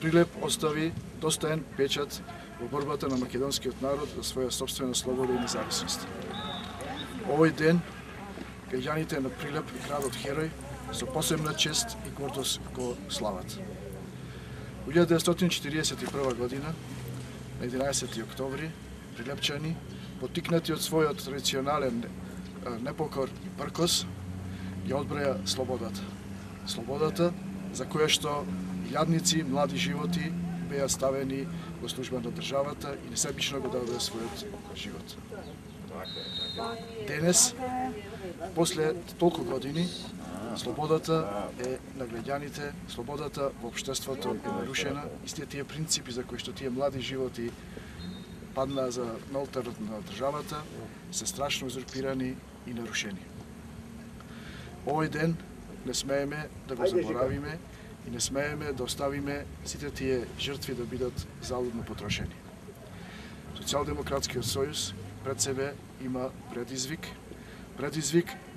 Прилеп остави достоен печат во борбата на македонскиот народ за своја собствена слобода и независност. Овој ден, граѓаните на Прилеп, градот Херој, со посебна чест и гордост го слават. Во 1941 година, на 11 октомври, прилепчани, поттикнати од својот традиционален непокор и пркос, ја одбраја слободата. Слободата за која што илјадници млади животи беа ставени во служба на државата и несебично го дадоа својот живот. Денес, после толку години, слободата е на граѓаните, слободата во општеството е нарушена, истите тие принципи за кои што тие млади животи паднаа на олтарот на државата, се страшно узурпирани и нарушени. Овој ден не смееме да го заборавиме и не смееме да оставиме сите тие жртви да бидат залудно потрошени. Социјалдемократскиот сојуз пред себе има предизвик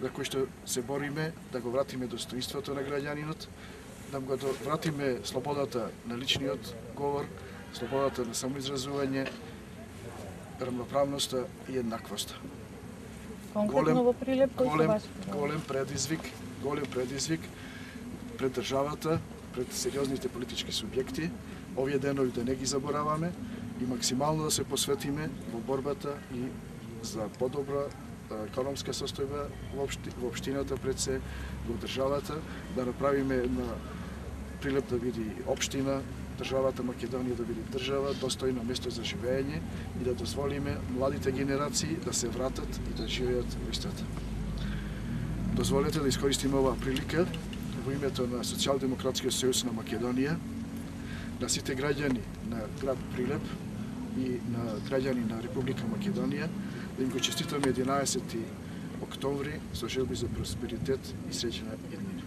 за кој што се бориме да го вратиме достоинството на граѓанинот, да го вратиме слободата на личниот говор, слободата на самоизразување, рамноправноста и еднаквоста. Конкретно во Прилеп, голем предизвик пред државата, пред сериозните политички субјекти, овие денови да не ги забораваме и максимално да се посветиме во борбата и за подобра економска состојба во општината, пред се во државата, да направиме на Прилеп да биде општина, државата Македонија да биде држава, достојно место за живење и да дозволиме младите генерации да се вратат и да живеат во истата. Дозволете да искористиме оваа прилика во името на Социјалдемократскиот сојуз на Македонија, на сите граѓани на град Прилеп и на граѓани на Република Македонија, да им го честитаме 11 октомври со желби за просперитет и среќна иднина.